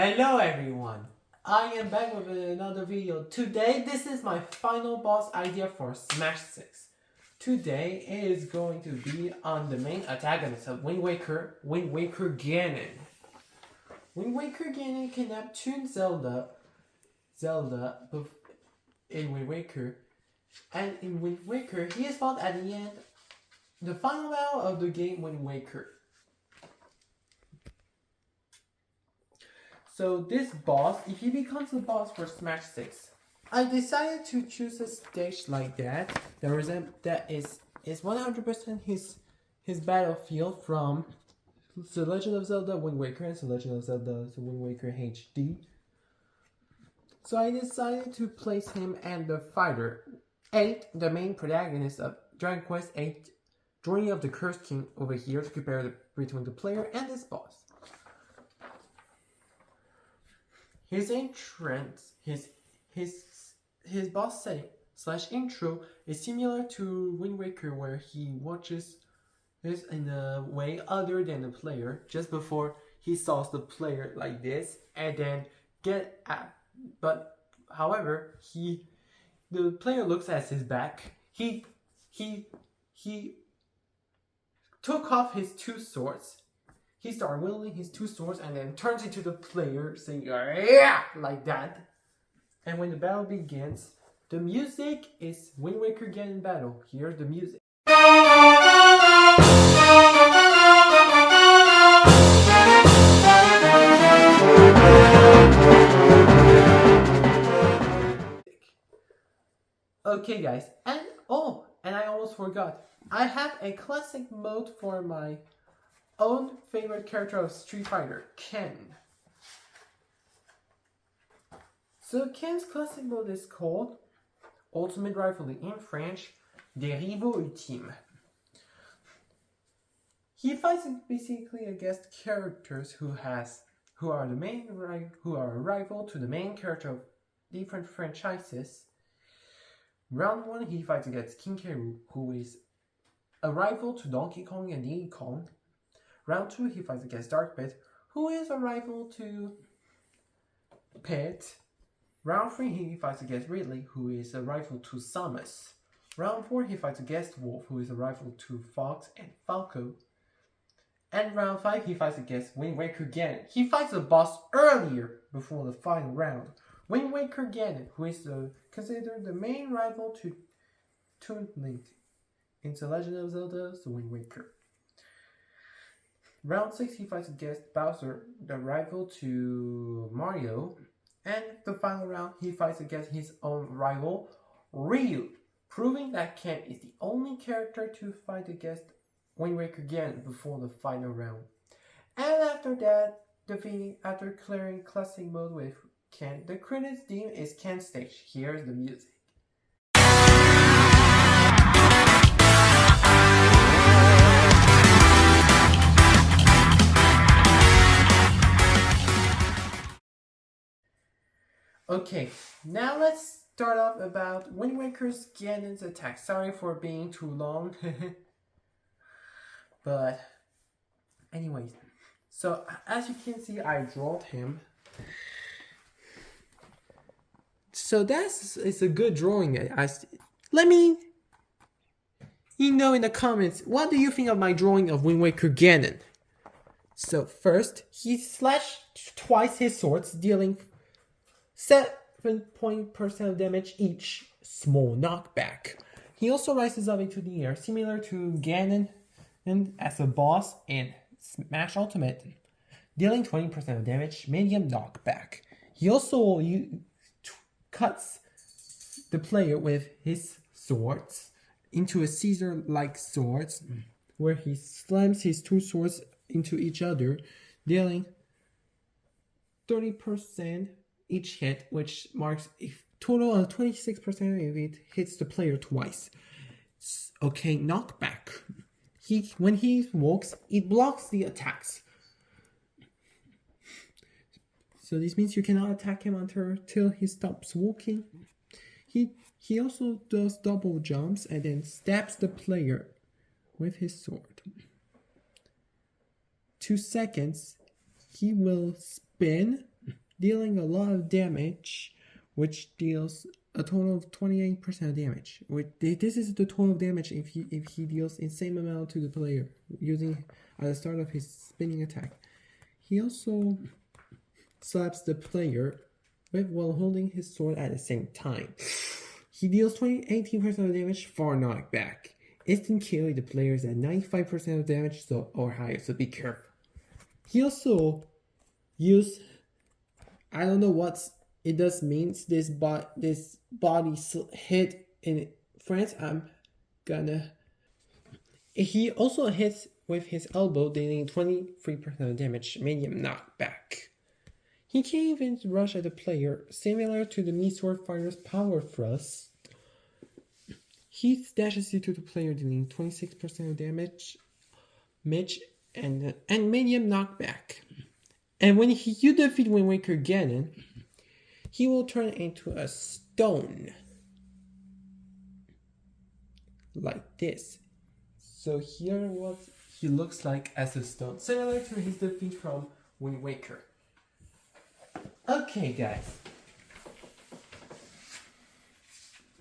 Hello everyone, I am back with another video. Today, this is my final boss idea for Smash 6. Today is going to be on the main antagonist of Wind Waker Ganon. Wind Waker Ganon kidnapped Toon Zelda in Wind Waker, and in Wind Waker he is fought at the end, the final battle of the game Wind Waker. So this boss, if he becomes the boss for Smash 6, I decided to choose a stage like that. That is 100% his battlefield from The Legend of Zelda Wind Waker and The Legend of Zelda Wind Waker HD. So I decided to place him and the fighter 8, the main protagonist of Dragon Quest 8, Journey of the Cursed King, over here to compare between the player and this boss. His entrance, his boss setting / intro is similar to Wind Waker, where he watches this in a way other than the player just before he saws the player like this and then get at. But however, the player looks at his back. He took off his 2 swords. He started wielding his 2 swords and then turns into the player saying yeah, like that. And when the battle begins, the music is Wind Waker Ganon battle. Here's the music. Okay guys, and I almost forgot. I have a classic mode for my own favorite character of Street Fighter, Ken. So Ken's classic mode is called Ultimate Rivalry, in French, des rivaux ultimes. He fights basically against characters who are a rival to the main character of different franchises. Round 1, he fights against King K. Rool, who is a rival to Donkey Kong and Diddy Kong. Round 2, he fights against Dark Pit, who is a rival to Pit. Round 3, he fights against Ridley, who is a rival to Samus. Round 4, he fights against Wolf, who is a rival to Fox and Falco. And round 5, he fights against Wind Waker Ganon. He fights the boss earlier before the final round. Wind Waker Ganon, who is considered the main rival to Toon Link in The Legend of Zelda The Wind Waker. Round 6, he fights against Bowser, the rival to Mario. And the final round, he fights against his own rival, Rool, proving that Ken is the only character to fight against Wind Waker Ganon before the final round. And after that, after clearing classic mode with Ken, the credits theme is Ken's stage. Here's the music. Okay, now let's start off about Wind Waker's Ganon's attack. Sorry for being too long. But anyways, so as you can see, I drawed him. So it's a good drawing. Let me know in the comments, what do you think of my drawing of Wind Waker Ganon? So first, he slashed twice his swords, dealing 7% of damage each, small knockback. He also rises up into the air, similar to Ganon and as a boss in Smash Ultimate, dealing 20% of damage, medium knockback. He also cuts the player with his swords into a Caesar-like swords, where he slams his 2 swords into each other, dealing 30% each hit, which marks a total of 26% if it hits the player twice. Okay, knockback. When he walks, it blocks the attacks. So this means you cannot attack him until he stops walking. He also does double jumps and then stabs the player with his sword. 2 seconds, he will spin dealing a lot of damage, which deals a total of 28% damage. This is the total damage if he deals the same amount to the player using at the start of his spinning attack. He also slaps the player while holding his sword at the same time. He deals 18% of damage for knockback. Instant kill, the player is at 95% of damage or higher, so be careful. He also used, I don't know what it does means, this body hit in France. He also hits with his elbow, dealing 23% of damage, medium knockback. He can even rush at the player, similar to the Mii Sword Fighter's power thrust. He dashes you to the player, dealing 26% of damage, and medium knockback. And when you defeat Wind Waker Ganon, he will turn into a stone. Like this. So here what he looks like as a stone, similar to his defeat from Wind Waker. Okay, guys.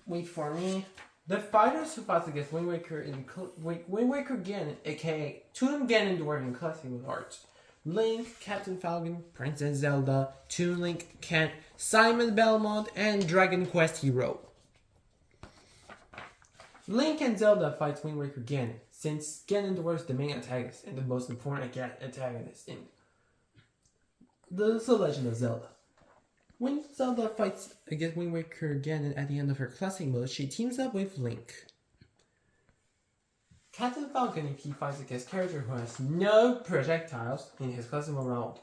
Wait for me. The fighters who fought against Wind Waker Ganon, aka Toon Ganondorf in classic art. Link, Captain Falcon, Princess Zelda, Toon Link, Kent, Simon Belmont, and Dragon Quest Hero. Link and Zelda fight Wind Waker Ganon, since Ganondorf is the main antagonist and the most important antagonist in The Legend of Zelda. When Zelda fights against Wind Waker Ganon at the end of her classic mode, she teams up with Link. Captain Falcon, if he fights against a character who has no projectiles in his classic mode round,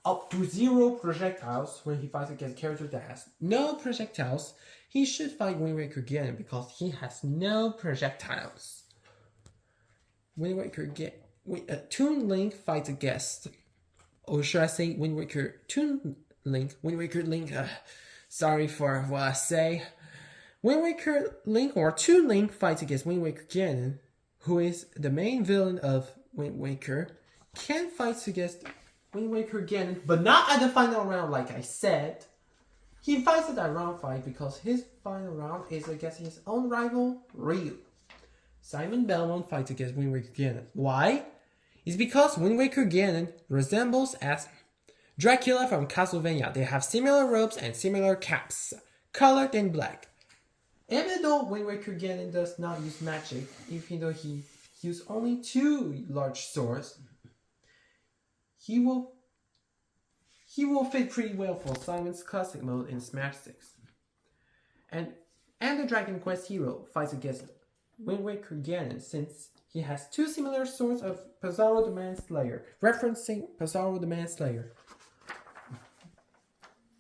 up to 0 projectiles, when he fights against a character that has no projectiles, he should fight Wind Waker Ganon because he has no projectiles. Toon Link fights against, or should I say Wind Waker Link, sorry for what I say. Wind Waker Link or Toon Link fights against Wind Waker Ganon, who is the main villain of Wind Waker. Ken fights against Wind Waker Ganon, but not at the final round like I said. He fights at that round 5 because his final round is against his own rival, Rool. Simon Belmont fights against Wind Waker Ganon. Why? It's because Wind Waker Ganon resembles as Dracula from Castlevania. They have similar robes and similar caps, colored in black. Even though Wind Waker Ganon does not use magic, even though he uses only 2 large swords, he will fit pretty well for Simon's classic mode in Smash 6. And the Dragon Quest hero fights against Wind Waker Ganon since he has 2 similar swords of Pizarro the Manslayer, referencing Pizarro the Manslayer.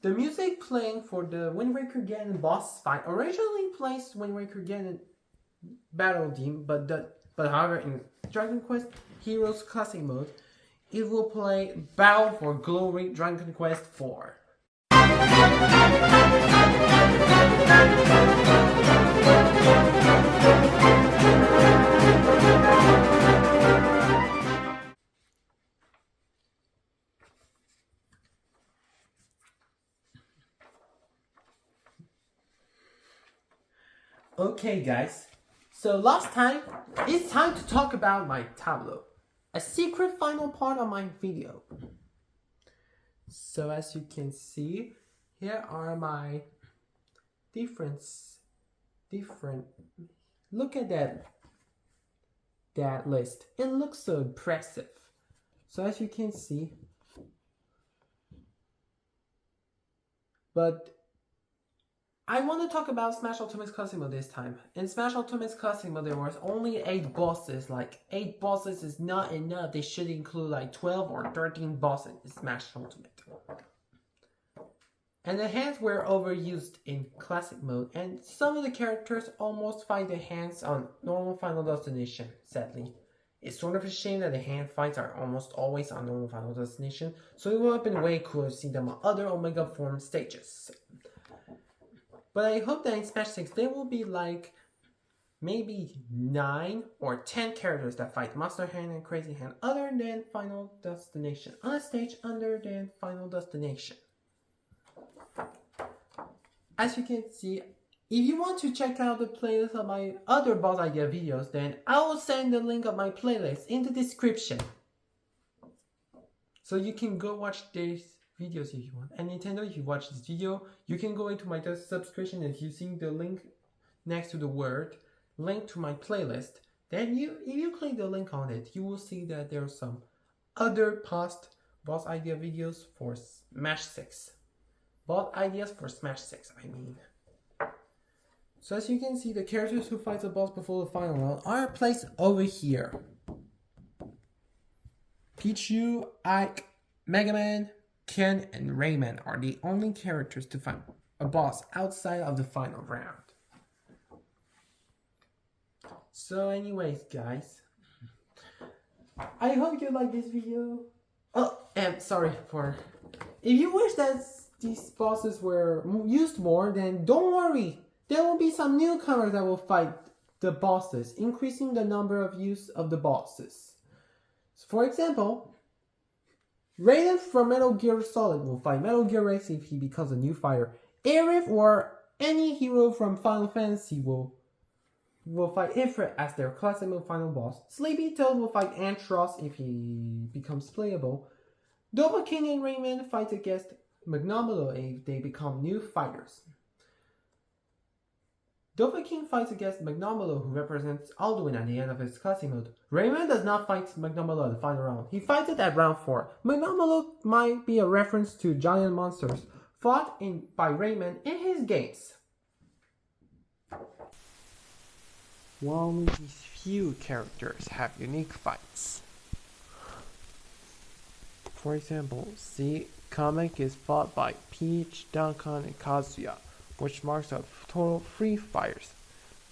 The music playing for the Wind Waker Ganon boss fight originally plays Wind Waker Ganon battle theme, but however in Dragon Quest Heroes Classic mode, it will play Battle for Glory Dragon Quest 4. Okay guys, so last time, it's time to talk about my tableau. A secret final part of my video. So as you can see, here are my different, look at that list. It looks so impressive. So as you can see, but I want to talk about Smash Ultimate's Classic Mode this time. In Smash Ultimate's Classic Mode, there was only 8 bosses. Like, 8 bosses is not enough. They should include like 12 or 13 bosses in Smash Ultimate. And the hands were overused in Classic Mode, and some of the characters almost fight the hands on normal Final Destination, sadly. It's sort of a shame that the hand fights are almost always on normal Final Destination, so it would have been way cooler to see them on other Omega Form stages. But I hope that in Smash 6 there will be like maybe 9 or 10 characters that fight Monster Hand and Crazy Hand other than Final Destination, on a stage other than Final Destination. as you can see, if you want to check out the playlist of my other boss idea videos, then I will send the link of my playlist in the description. So you can go watch these videos if you want. And Nintendo, if you watch this video, you can go into my subscription and using the link next to the word link to my playlist. Then if you click the link on it, you will see that there are some other past boss idea videos for Smash 6. Boss ideas for Smash 6, I mean. So as you can see, the characters who fight the boss before the final round are placed over here. Pichu, Ike, Mega Man, Ken, and Rayman are the only characters to fight a boss outside of the final round. So anyways, guys, I hope you like this video. Oh, and sorry for... If you wish that these bosses were used more, then don't worry. There will be some newcomers that will fight the bosses, increasing the number of use of the bosses. So for example, Raiden from Metal Gear Solid will fight Metal Gear Rex if he becomes a new fighter. Aerith or any hero from Final Fantasy will fight Ifrit as their classic mode final boss. Sleepy Toad will fight Antros if he becomes playable. Dova King and Rayman fight against Magnomolo if they become new fighters. Dova King fights against Magnomolo, who represents Alduin at the end of his classic mode. Rayman does not fight Magnomolo at the final round. He fights it at round 4. Magnomolo might be a reference to giant monsters fought by Rayman in his games. While only these few characters have unique fights. For example, see, Kamek is fought by Peach, Duncan, and Kazuya, which marks a total of 3 fighters.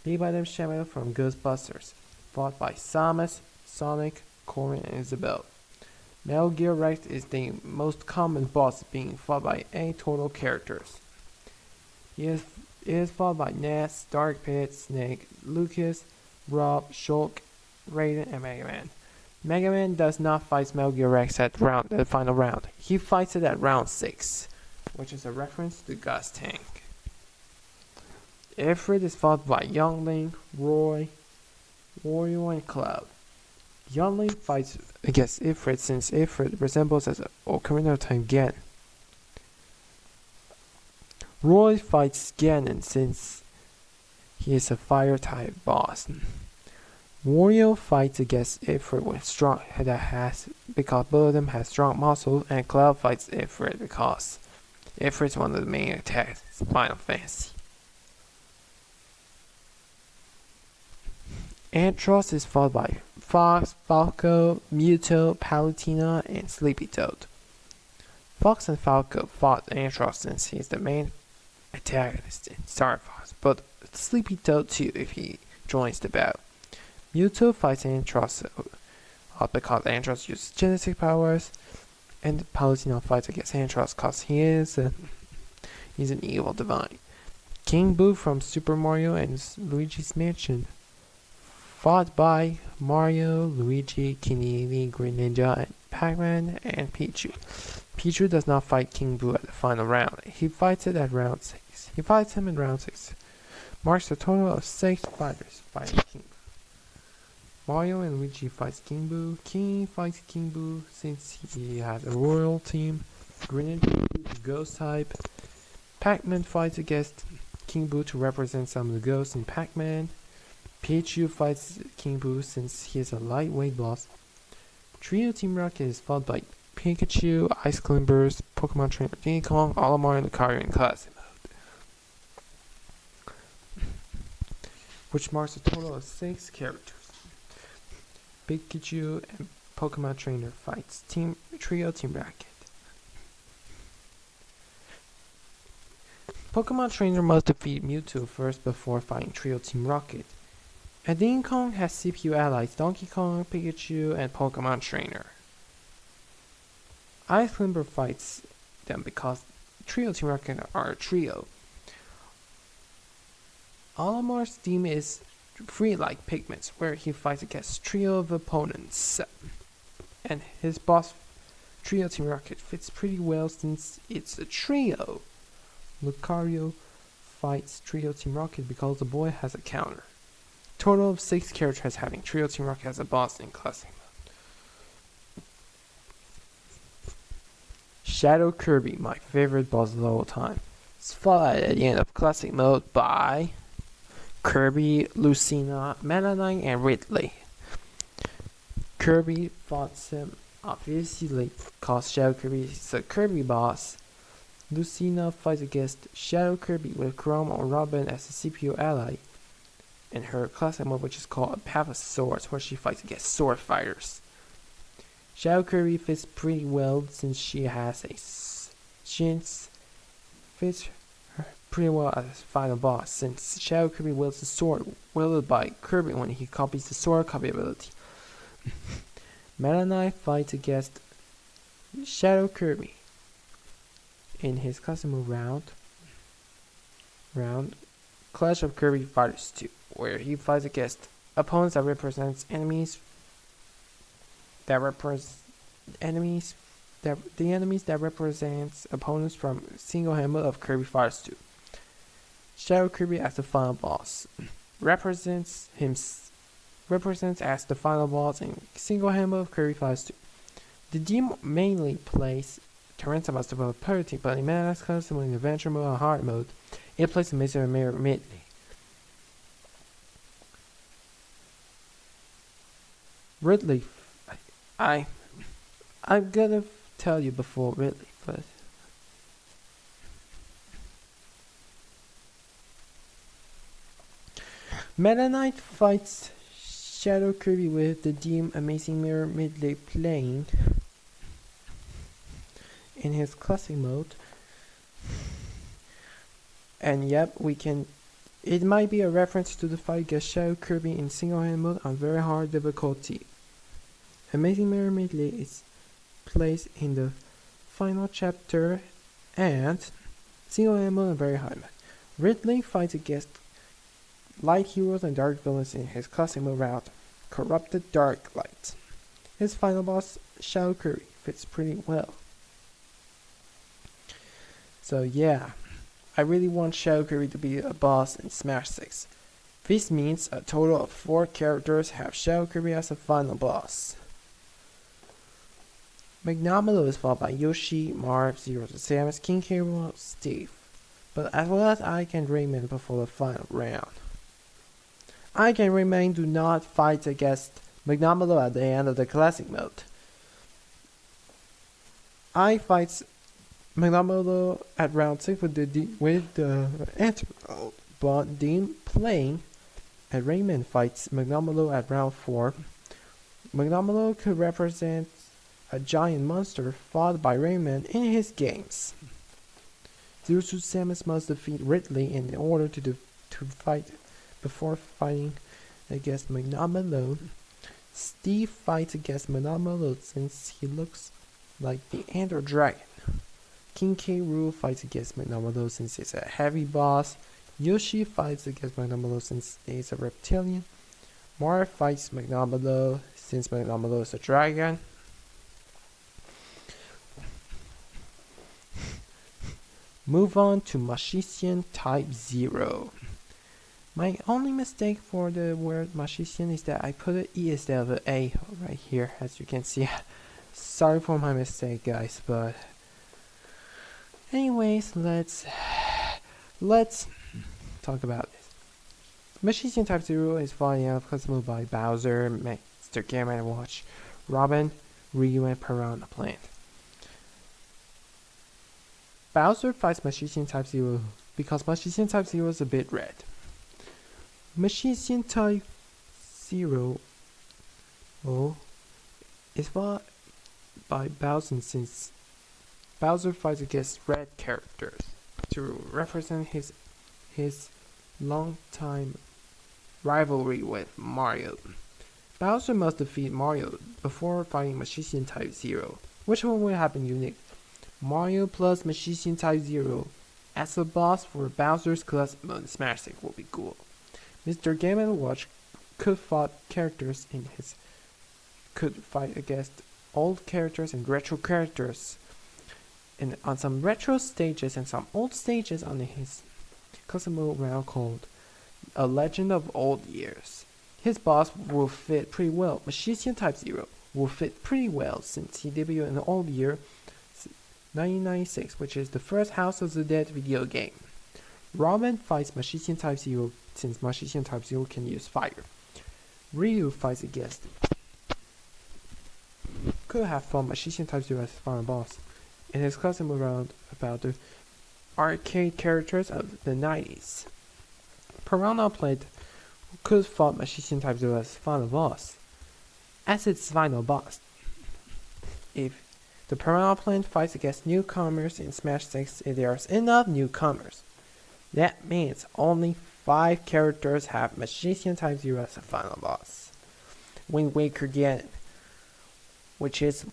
Lead by them Shadow from Ghostbusters, fought by Samus, Sonic, Corin, and Isabelle. Metal Gear Rex is the most common boss, being fought by 8 total characters. It is fought by Ness, Dark Pit, Snake, Lucas, Rob, Shulk, Raiden, and Mega Man. Mega Man does not fight Metal Gear Rex at the final round. He fights it at round 6, which is a reference to Gus Tank. Ifrit is fought by Youngling, Roy, Wario, and Cloud. Youngling fights against Ifrit since Ifrit resembles as an Ocarina of Time Ganon. Roy fights Ganon since he is a fire type boss. Wario fights against Ifrit because both of them have strong muscles, and Cloud fights Ifrit because Ifrit's one of the main attacks in Final Fantasy. Antros is fought by Fox, Falco, Mewtwo, Palutena, and Sleepy Toad. Fox and Falco fought Antros since he is the main antagonist in Star Fox, but Sleepy Toad too if he joins the battle. Mewtwo fights Antros because Antros uses genetic powers, and Palutena fights against Antros because he's an evil divine. King Boo from Super Mario and Luigi's Mansion, fought by Mario, Luigi, Kinili, Green Ninja, and Pac-Man, and Pichu. Pichu does not fight King Boo at the final round. He fights it at round 6. He fights him in round 6. Marks a total of 6 fighters fighting King Boo. Mario and Luigi fights King Boo. King fights King Boo since he has a royal team. Green Ninja, Ghost type. Pac-Man fights against King Boo to represent some of the ghosts in Pac-Man. Pichu fights King Boo since he is a lightweight boss. Trio Team Rocket is fought by Pikachu, Ice Climbers, Pokemon Trainer Diddy Kong, Olimar, and Lucario in Classic mode, which marks a total of 6 characters. Pikachu and Pokemon Trainer fights Trio Team Rocket. Pokemon Trainer must defeat Mewtwo first before fighting Trio Team Rocket. And Diddy Kong has CPU allies Donkey Kong, Pikachu, and Pokemon Trainer. Ice Climber fights them because Trio Team Rocket are a trio. Olimar's team is free like Pigments, where he fights against a trio of opponents. And his boss, Trio Team Rocket, fits pretty well since it's a trio. Lucario fights Trio Team Rocket because the boy has a counter. Total of 6 characters having Trio Team Rocket as a boss in Classic mode. Shadow Kirby, my favorite boss of all time. It's fought at the end of Classic mode by Kirby, Lucina, Meta Knight, and Ridley. Kirby fought him obviously because Shadow Kirby is a Kirby boss. Lucina fights against Shadow Kirby with Chrome or Robin as a CPU ally in her classic mode, which is called a Path of Swords, where she fights against sword fighters. Shadow Kirby fits pretty well since she has a fits pretty well as a final boss, since Shadow Kirby wields the sword wielded by Kirby when he copies the sword copy ability. Meta Knight fights against Shadow Kirby in his custom round Clash of Kirby Fighters 2, where he fights against opponents that represents enemies that represents opponents from single hand mode of Kirby Fighters 2. Shadow Kirby as the final boss represents as the final boss in single hand mode of Kirby Fighters 2. The team mainly plays Torrents as the party, but in Meta Knight's custom in adventure mode and hard mode, it plays the Mr. Mirror Ridley. Ridley, I'm gonna tell you before Ridley, but Meta Knight fights Shadow Kirby with the Deem Amazing Mirror Ridley playing in his classic mode. And yep, it might be a reference to the fight against Shadow Kirby in single hand mode on very hard difficulty. Amazing Mirror Ridley is placed in the final chapter and single hand mode on very hard mode. Ridley fights against light heroes and dark villains in his classic mode route, Corrupted Dark Light. His final boss, Shadow Kirby, fits pretty well. So yeah, I really want Shadow Kirby to be a boss in Smash 6. This means a total of 4 characters have Shadow Kirby as a final boss. Magnomalo is followed by Yoshi, Marv, Zero to Samus, King K. Rool, Steve, but as well as Ike and Rayman before the final round. Ike and Rayman do not fight against Magnomalo at the end of the classic mode. Ike fights Magnomalo at round 6 with the antidote, but Dean playing, and Rayman fights Magnomalo at round 4. Magnomalo could represent a giant monster fought by Rayman in his games. Zero Suit Samus must defeat Ridley in order to fight before fighting against Magnomalo. Steve fights against Magnomalo since he looks like the Ender Dragon. King K. Rool fights against Magnomalo since he's a heavy boss. Yoshi fights against Magnomalo since he's a reptilian. Marv fights Magnomalo since Magnomalo is a dragon. Move on to Magician Type 0. My only mistake for the word Magician is that I put an E instead of an A right here, as you can see. Sorry for my mistake, guys, but anyways, let's talk about this. Magician Type 0 is fought out of custom by Bowser, Mr. Game & Watch, Robin, Ryu, and Piranha Plant. Bowser fights Magician Type 0 because Magician Type 0 is a bit red. Magician Type 0 is fought by Bowser since Bowser fights against red characters to represent his long-time rivalry with Mario. Bowser must defeat Mario before fighting Magician Type 0. Which one will happen unique? Mario plus Magician Type 0 as a boss for Bowser's classic mode in Smash 6 will be cool. Mr. Game & Watch could fight against old characters and retro characters on some retro stages and some old stages on his custom mode round called A Legend of Old Years. His boss will fit pretty well. Magician Type 0 will fit pretty well since he debuted in the old year 1996, which is the first House of the Dead video game. Robin fights Magician Type 0 since Magician Type 0 can use fire. Ryu fights against could have fought Magician Type 0 as final boss in his custom round about the arcade characters of the 90s. Piranha played could fought Magician Type 0 as final boss. As its final boss, if the Piranha Plant fights against newcomers in Smash 6, if there's enough newcomers, that means only 5 characters have Magician Type 0 as a final boss. Wind Waker Ganon, which has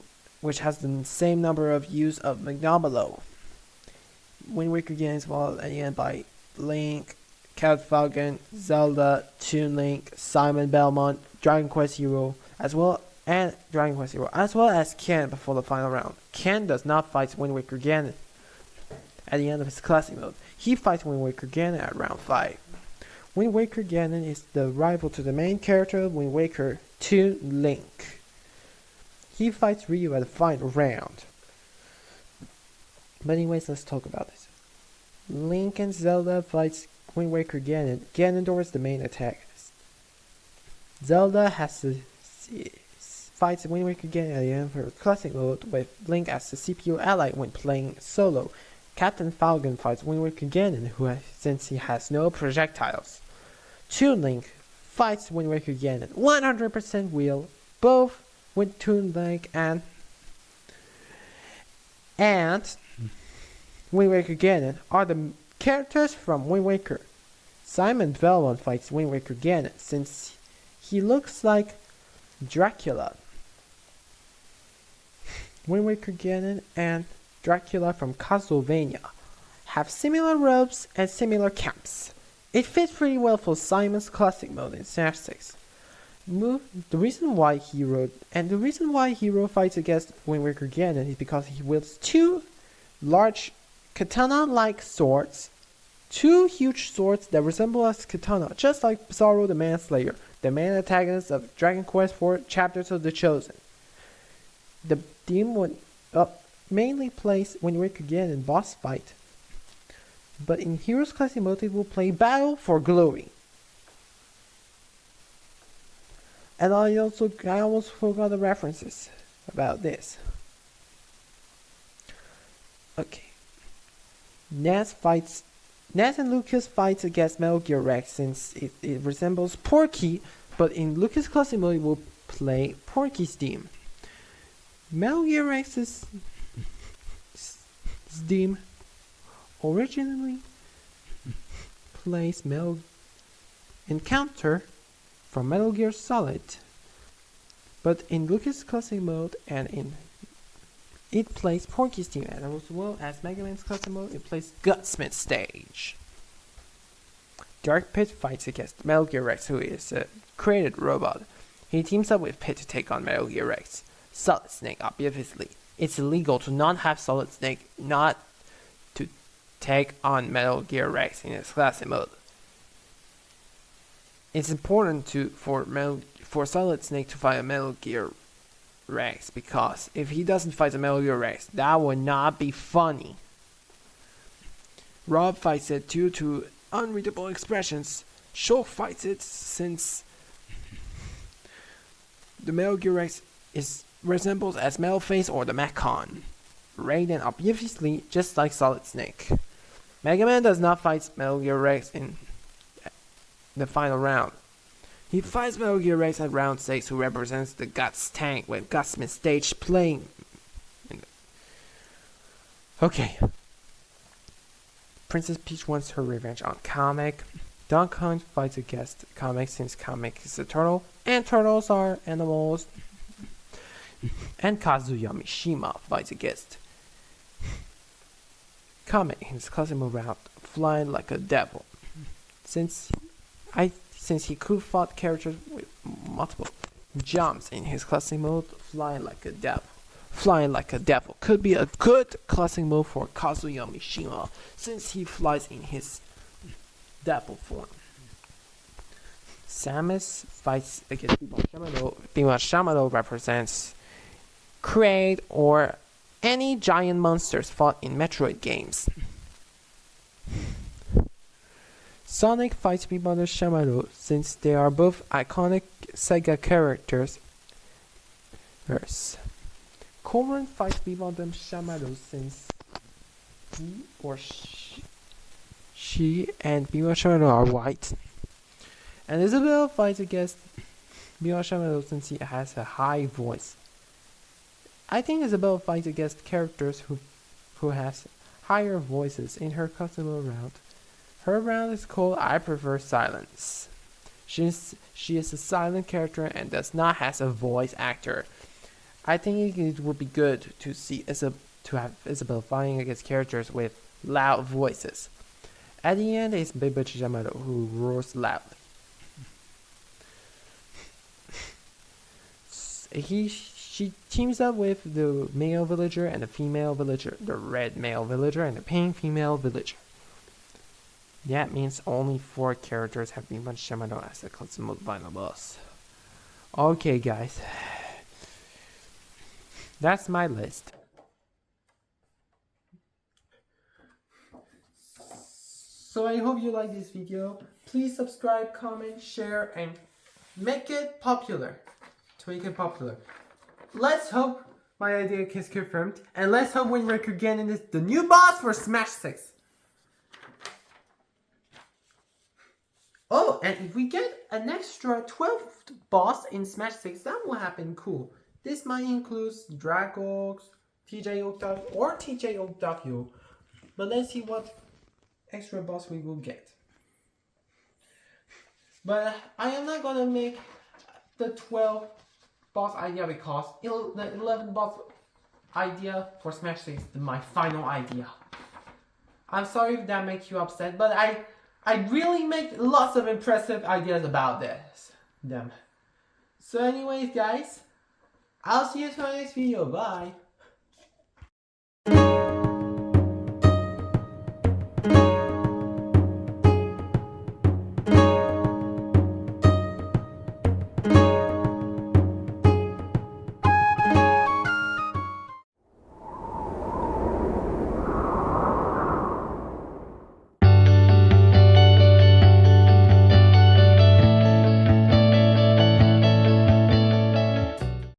the same number of use of Magnobalo. Wind Waker Ganon is followed at the end by Link, Cat Falcon, Zelda, Toon Link, Simon Belmont, Dragon Quest Hero, as well as Ken before the final round. Ken does not fight Wind Waker Ganon at the end of his classic mode. He fights Wind Waker Ganon at round 5. Wind Waker Ganon is the rival to the main character of Wind Waker, Toon Link. He fights Ryu at the final round. But anyways, let's talk about this. Link and Zelda fights Wind Waker Ganon. Ganondorf is the main antagonist. Zelda fights Wind Waker Ganon at the end of her classic mode with Link as the CPU ally when playing solo. Captain Falcon fights Wind Waker Ganon since he has no projectiles. Toon Link fights Wind Waker Ganon 100% wheel, both with Toon Link and Wind Waker Ganon are the characters from Wind Waker. Simon Belmont fights Wind Waker Ganon since he looks like Dracula. Wind Waker Ganon and Dracula from Castlevania have similar robes and similar caps. It fits pretty well for Simon's classic mode in Smash 6. The reason why Hero fights against Wind Waker Ganon is because he wields 2 large katana-like swords, 2 huge swords that resemble a katana, just like Bizarro the Manslayer, the main antagonist of Dragon Quest IV Chapters of the Chosen. The theme would mainly plays Wind Waker Ganon boss fight, but in Heroes Classic mode it will play Battle for Glory. And I almost forgot the references about this. Okay. Naz and Lucas fights against Metal Gear Rex since it resembles Porky, but in Lucas Classic mode it will play Porky's theme. Metal Gear Rex's theme originally plays Metal Encounter from Metal Gear Solid, but in Lucas Classic mode it plays Porky's theme, and as well as Mega Man's Classic mode, it plays Gutsmith stage. Dark Pit fights against Metal Gear Rex, who is a created robot. He teams up with Pit to take on Metal Gear Rex. Solid Snake, obviously. It's illegal to not have Solid Snake not to take on Metal Gear Rex in its classic mode. It's important for Solid Snake to fight a Metal Gear Rex, because if he doesn't fight a Metal Gear Rex, that would not be funny. Rob fights it due to unreadable expressions. Shulk fights it since the Metal Gear Rex resembles as Metal Face or the Macon. Raiden obviously just like Solid Snake. Mega Man does not fight Metal Gear Rex in the final round. He fights Metal Gear Rex at round 6, who represents the Guts tank with Gutsmith stage playing. Okay. Princess Peach wants her revenge on Kamek. Donkey Kong fights against Kamek since Kamek is a turtle, and turtles are animals. And Kazuya Mishima fights against Kamek in his classic move round, flying like a devil. Since he could fight characters with multiple jumps in his classic mode, flying like a devil could be a good classic move for Kazuya Mishima, since he flies in his double form. Samus fights against Bimashamaru. Bimashamaru represents Kraid or any giant monsters fought in Metroid games. Sonic fights Bimashamaru since they are both iconic Sega characters. Corrin fights Bimashamaru since he or she and Bimashamaru are white. And Isabelle fights against Bimashamaru since he has a high voice. I think Isabelle fights against characters who has higher voices in her customer round. Her round is called I Prefer Silence. She is a silent character and does not have a voice actor. I think it would be good to see to have Isabelle fighting against characters with loud voices. At the end is Bimashamaru who roars loudly. She teams up with the male villager and the female villager, the red male villager and the pink female villager. That means only 4 characters have Bimashamaru as the ultimate final boss. Okay guys, that's my list. So I hope you like this video. Please subscribe, comment, share, and make it popular. To make it popular. Let's hope my idea gets confirmed, and let's hope Wind Waker Ganon is the new boss for Smash 6. Oh, and if we get an extra 12th boss in Smash 6, that will happen cool. This might include Dragox, TJ Octavio, or TJ Octavio. But let's see what extra boss we will get. But I am not gonna make the 12th boss idea because the 11th boss idea for Smash 6 is my final idea. I'm sorry if that makes you upset, but I really make lots of impressive ideas about them. So anyways guys, I'll see you in the next video. Bye.